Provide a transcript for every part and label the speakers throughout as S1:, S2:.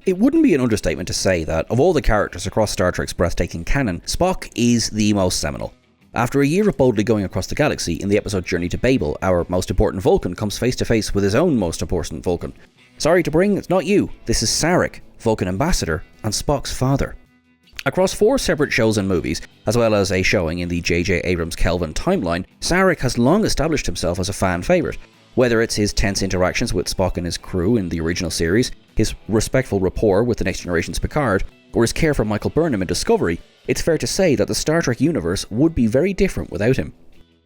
S1: It wouldn't be an understatement to say that, of all the characters across Star Trek's breathtaking canon, Spock is the most seminal. After a year of boldly going across the galaxy, in the episode Journey to Babel, our most important Vulcan comes face to face with his own most important Vulcan. Sorry to bring, it's not you. This is Sarek, Vulcan ambassador, and Spock's father. Across 4 separate shows and movies, as well as a showing in the J.J. Abrams Kelvin timeline, Sarek has long established himself as a fan favourite. Whether it's his tense interactions with Spock and his crew in the original series, his respectful rapport with the Next Generation's Picard, or his care for Michael Burnham in Discovery, it's fair to say that the Star Trek universe would be very different without him.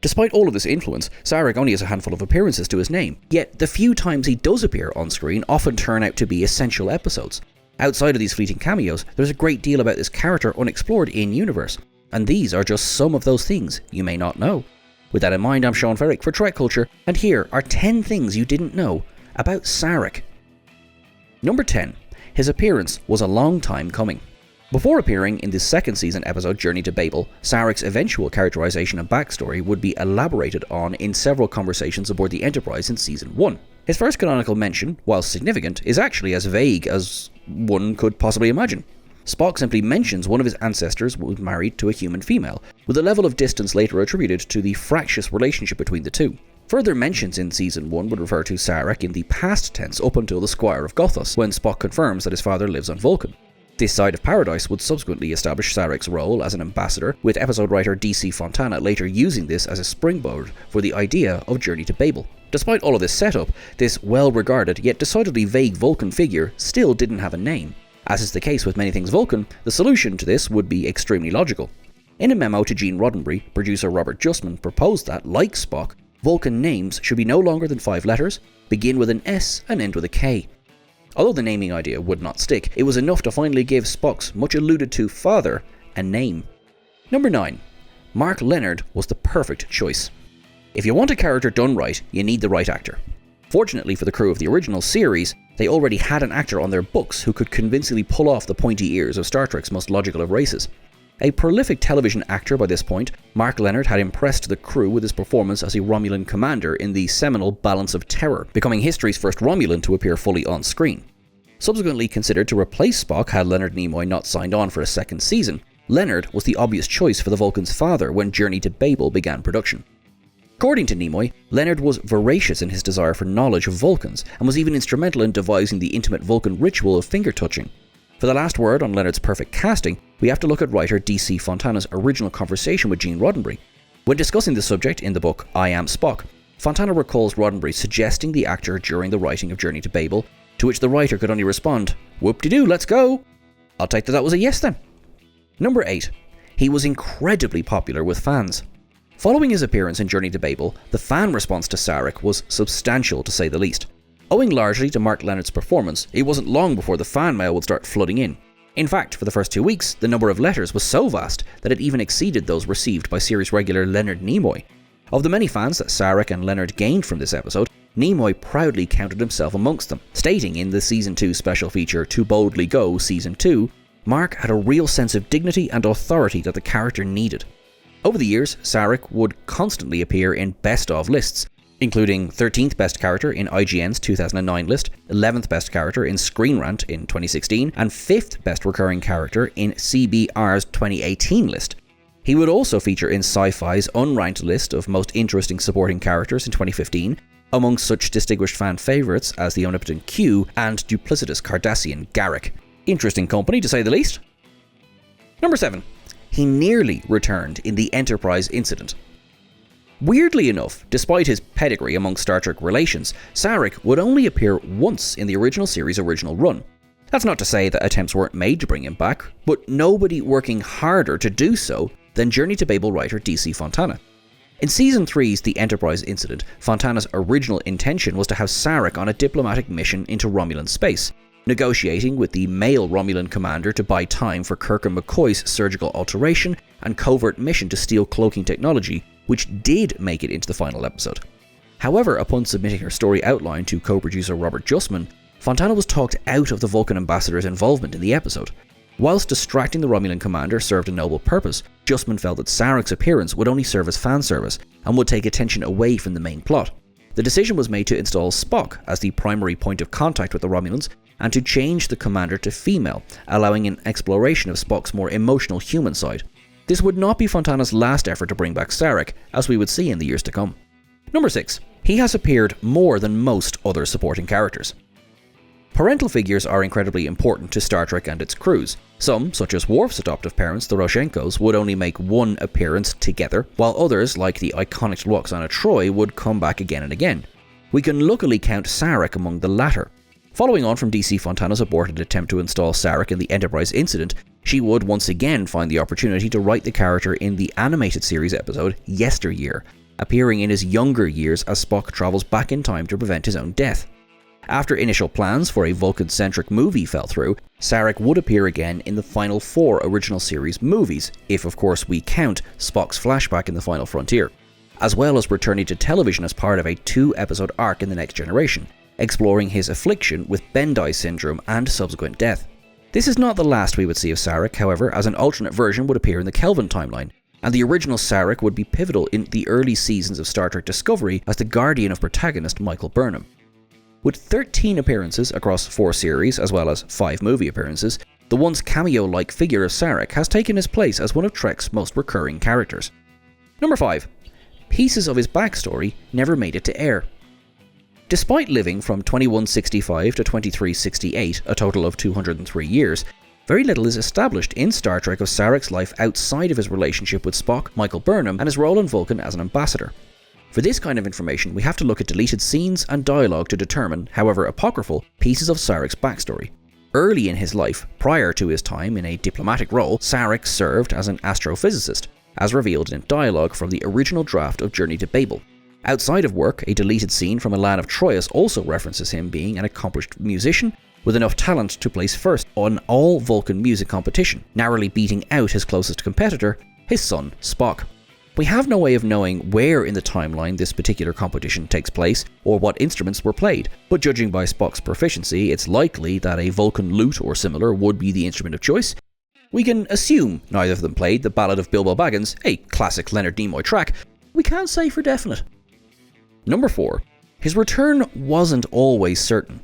S1: Despite all of this influence, Sarek only has a handful of appearances to his name, yet the few times he does appear on screen often turn out to be essential episodes. Outside of these fleeting cameos, there's a great deal about this character unexplored in-universe, and these are just some of those things you may not know. With that in mind, I'm Sean Ferrick for TrekCulture, and here are 10 things you didn't know about Sarek. Number 10. His appearance was a long time coming. Before appearing in the second season episode Journey to Babel, Sarek's eventual characterization and backstory would be elaborated on in several conversations aboard the Enterprise in Season 1. His first canonical mention, while significant, is actually as vague as one could possibly imagine. Spock simply mentions one of his ancestors was married to a human female, with a level of distance later attributed to the fractious relationship between the two. Further mentions in Season 1 would refer to Sarek in the past tense up until the Squire of Gothos, when Spock confirms that his father lives on Vulcan. This side of Paradise would subsequently establish Sarek's role as an ambassador, with episode writer DC Fontana later using this as a springboard for the idea of Journey to Babel. Despite all of this setup, this well-regarded yet decidedly vague Vulcan figure still didn't have a name. As is the case with many things Vulcan, the solution to this would be extremely logical. In a memo to Gene Roddenberry, producer Robert Justman proposed that, like Spock, Vulcan names should be no longer than 5 letters, begin with an S and end with a K. Although the naming idea would not stick, it was enough to finally give Spock's much alluded to father a name. Number 9. Mark Leonard was the perfect choice. If you want a character done right, you need the right actor. Fortunately for the crew of the original series, they already had an actor on their books who could convincingly pull off the pointy ears of Star Trek's most logical of races. A prolific television actor by this point, Mark Leonard had impressed the crew with his performance as a Romulan commander in the seminal Balance of Terror, becoming history's first Romulan to appear fully on screen. Subsequently considered to replace Spock had Leonard Nimoy not signed on for a second season, Leonard was the obvious choice for the Vulcan's father when Journey to Babel began production. According to Nimoy, Leonard was voracious in his desire for knowledge of Vulcans, and was even instrumental in devising the intimate Vulcan ritual of finger-touching. For the last word on Leonard's perfect casting, we have to look at writer DC Fontana's original conversation with Gene Roddenberry. When discussing the subject in the book I Am Spock, Fontana recalls Roddenberry suggesting the actor during the writing of Journey to Babel, to which the writer could only respond, "Whoop-de-doo, let's go!" I'll take that was a yes then. Number 8. He was incredibly popular with fans. Following his appearance in Journey to Babel, the fan response to Sarek was substantial to say the least. Owing largely to Mark Leonard's performance, it wasn't long before the fan mail would start flooding in. In fact, for the first 2 weeks, the number of letters was so vast that it even exceeded those received by series regular Leonard Nimoy. Of the many fans that Sarek and Leonard gained from this episode, Nimoy proudly counted himself amongst them, stating in the Season 2 special feature To Boldly Go Season 2, Mark had a real sense of dignity and authority that the character needed. Over the years, Sarek would constantly appear in best of lists, including 13th best character in IGN's 2009 list, 11th best character in Screen Rant in 2016, and 5th best recurring character in CBR's 2018 list. He would also feature in Sci-Fi's unranked list of most interesting supporting characters in 2015, among such distinguished fan favourites as the omnipotent Q and duplicitous Cardassian Garak. Interesting company to say the least. Number 7. He nearly returned in the Enterprise incident. Weirdly enough, despite his pedigree among Star Trek relations, Sarek would only appear once in the original series' original run. That's not to say that attempts weren't made to bring him back, but nobody working harder to do so than Journey to Babel writer DC Fontana. In Season 3's The Enterprise incident, Fontana's original intention was to have Sarek on a diplomatic mission into Romulan space, negotiating with the male Romulan commander to buy time for Kirk and McCoy's surgical alteration and covert mission to steal cloaking technology, which did make it into the final episode. However, upon submitting her story outline to co-producer Robert Justman, Fontana was talked out of the Vulcan ambassador's involvement in the episode. Whilst distracting the Romulan commander served a noble purpose, Justman felt that Sarek's appearance would only serve as fan service and would take attention away from the main plot. The decision was made to install Spock as the primary point of contact with the Romulans, and to change the commander to female, allowing an exploration of Spock's more emotional human side. This would not be Fontana's last effort to bring back Sarek, as we would see in the years to come. Number 6. He has appeared more than most other supporting characters. Parental figures are incredibly important to Star Trek and its crews. Some, such as Worf's adoptive parents, the Roshenkos, would only make one appearance together, while others, like the iconic Lwaxana Troi, would come back again and again. We can luckily count Sarek among the latter. Following on from DC Fontana's aborted attempt to install Sarek in the Enterprise incident, she would once again find the opportunity to write the character in the animated series episode Yesteryear, appearing in his younger years as Spock travels back in time to prevent his own death. After initial plans for a Vulcan-centric movie fell through, Sarek would appear again in the final 4 original series movies, if of course we count Spock's flashback in The Final Frontier, as well as returning to television as part of a 2-episode arc in The Next Generation, exploring his affliction with Bendai syndrome and subsequent death. This is not the last we would see of Sarek, however, as an alternate version would appear in the Kelvin timeline, and the original Sarek would be pivotal in the early seasons of Star Trek Discovery as the guardian of protagonist Michael Burnham. With 13 appearances across 4 series, as well as 5 movie appearances, the once cameo-like figure of Sarek has taken his place as one of Trek's most recurring characters. Number 5. Pieces of his backstory never made it to air. Despite living from 2165 to 2368, a total of 203 years, very little is established in Star Trek of Sarek's life outside of his relationship with Spock, Michael Burnham, and his role in Vulcan as an ambassador. For this kind of information, we have to look at deleted scenes and dialogue to determine, however apocryphal, pieces of Sarek's backstory. Early in his life, prior to his time in a diplomatic role, Sarek served as an astrophysicist, as revealed in dialogue from the original draft of Journey to Babel. Outside of work, a deleted scene from A Land of Troyes also references him being an accomplished musician with enough talent to place first on all Vulcan music competition, narrowly beating out his closest competitor, his son Spock. We have no way of knowing where in the timeline this particular competition takes place or what instruments were played, but judging by Spock's proficiency, it's likely that a Vulcan lute or similar would be the instrument of choice. We can assume neither of them played the Ballad of Bilbo Baggins, a classic Leonard Nimoy track. We can't say for definite. Number 4. His return wasn't always certain.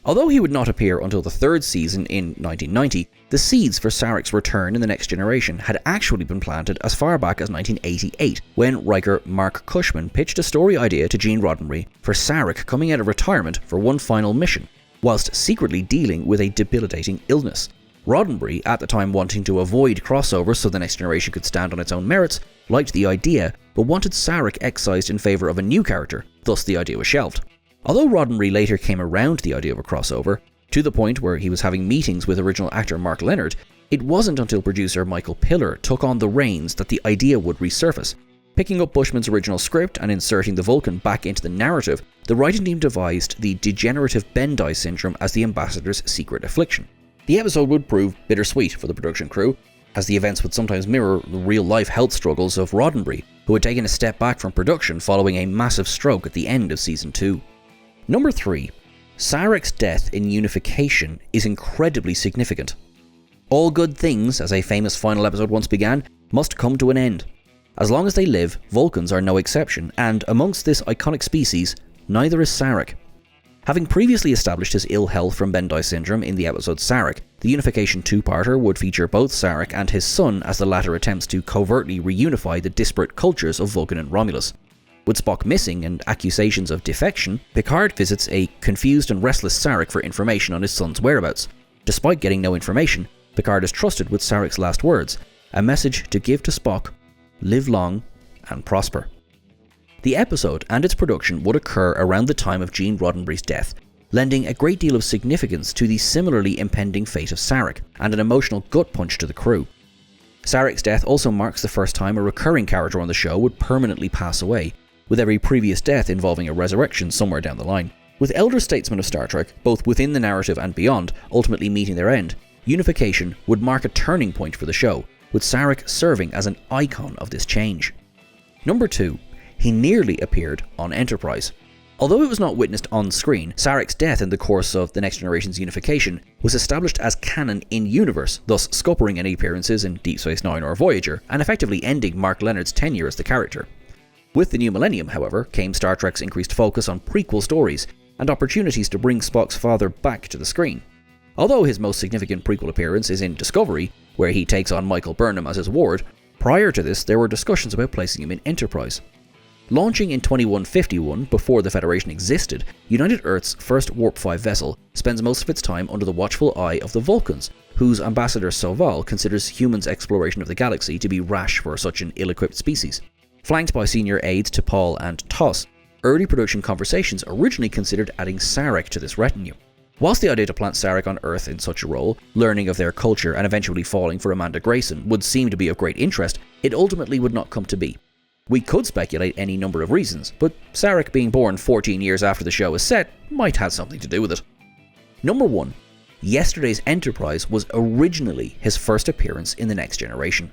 S1: Although he would not appear until the 3rd season in 1990, the seeds for Sarek's return in The Next Generation had actually been planted as far back as 1988, when writer Mark Cushman pitched a story idea to Gene Roddenberry for Sarek coming out of retirement for one final mission, whilst secretly dealing with a debilitating illness. Roddenberry, at the time wanting to avoid crossovers so The Next Generation could stand on its own merits, liked the idea, but wanted Sarek excised in favour of a new character, thus the idea was shelved. Although Roddenberry later came around to the idea of a crossover, to the point where he was having meetings with original actor Mark Leonard, it wasn't until producer Michael Piller took on the reins that the idea would resurface. Picking up Bushman's original script and inserting the Vulcan back into the narrative, the writing team devised the degenerative Bendai syndrome as the ambassador's secret affliction. The episode would prove bittersweet for the production crew, as the events would sometimes mirror the real-life health struggles of Roddenberry, who had taken a step back from production following a massive stroke at the end of Season 2. Number 3. Sarek's death in Unification is incredibly significant. All good things, as a famous final episode once began, must come to an end. As long as they live, Vulcans are no exception, and amongst this iconic species, neither is Sarek. Having previously established his ill health from Bendai syndrome in the episode Sarek, the Unification 2-parter would feature both Sarek and his son as the latter attempts to covertly reunify the disparate cultures of Vulcan and Romulus. With Spock missing and accusations of defection, Picard visits a confused and restless Sarek for information on his son's whereabouts. Despite getting no information, Picard is trusted with Sarek's last words, a message to give to Spock: live long and prosper. The episode and its production would occur around the time of Gene Roddenberry's death, lending a great deal of significance to the similarly impending fate of Sarek, and an emotional gut punch to the crew. Sarek's death also marks the first time a recurring character on the show would permanently pass away, with every previous death involving a resurrection somewhere down the line. With elder statesmen of Star Trek, both within the narrative and beyond, ultimately meeting their end, Unification would mark a turning point for the show, with Sarek serving as an icon of this change. Number 2. He nearly appeared on Enterprise. Although it was not witnessed on screen, Sarek's death in the course of The Next Generation's Unification was established as canon in-universe, thus scuppering any appearances in Deep Space Nine or Voyager, and effectively ending Mark Leonard's tenure as the character. With the new millennium, however, came Star Trek's increased focus on prequel stories, and opportunities to bring Spock's father back to the screen. Although his most significant prequel appearance is in Discovery, where he takes on Michael Burnham as his ward, prior to this there were discussions about placing him in Enterprise. Launching in 2151, before the Federation existed, United Earth's first Warp 5 vessel spends most of its time under the watchful eye of the Vulcans, whose ambassador Soval considers humans' exploration of the galaxy to be rash for such an ill-equipped species. Flanked by senior aides T'Pol and Toss, early production conversations originally considered adding Sarek to this retinue. Whilst the idea to plant Sarek on Earth in such a role, learning of their culture and eventually falling for Amanda Grayson, would seem to be of great interest, it ultimately would not come to be. We could speculate any number of reasons, but Sarek being born 14 years after the show is set might have something to do with it. Number 1. Yesterday's Enterprise was originally his first appearance in The Next Generation.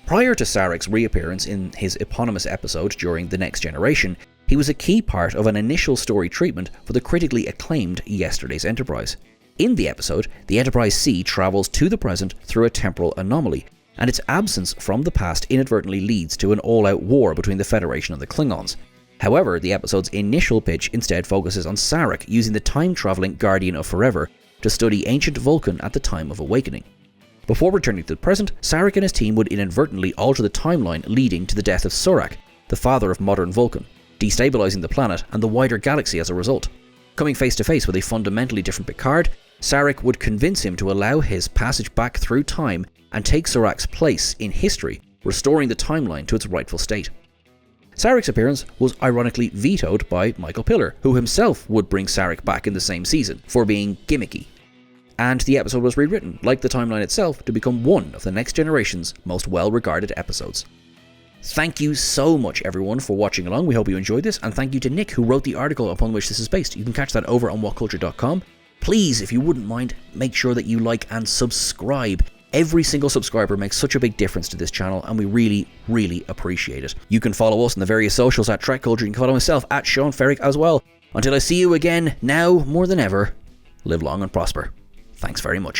S1: Prior to Sarek's reappearance in his eponymous episode during The Next Generation, he was a key part of an initial story treatment for the critically acclaimed Yesterday's Enterprise. In the episode, the Enterprise C travels to the present through a temporal anomaly, and its absence from the past inadvertently leads to an all-out war between the Federation and the Klingons. However, the episode's initial pitch instead focuses on Sarek using the time-travelling Guardian of Forever to study ancient Vulcan at the time of awakening. Before returning to the present, Sarek and his team would inadvertently alter the timeline leading to the death of Surak, the father of modern Vulcan, destabilising the planet and the wider galaxy as a result. Coming face to face with a fundamentally different Picard, Sarek would convince him to allow his passage back through time and take Surak's place in history, restoring the timeline to its rightful state. Sarek's appearance was ironically vetoed by Michael Piller, who himself would bring Sarek back in the same season for being gimmicky. And the episode was rewritten, like the timeline itself, to become one of the Next Generation's most well-regarded episodes. Thank you so much everyone for watching along, we hope you enjoyed this, and thank you to Nick who wrote the article upon which this is based. You can catch that over on whatculture.com. Please, if you wouldn't mind, make sure that you like and subscribe. Every single subscriber makes such a big difference to this channel, and we really appreciate it. You can follow us on the various socials at TrekCulture. You can follow myself at Sean Ferrick as well. Until I see you again, now more than ever, live long and prosper. Thanks very much.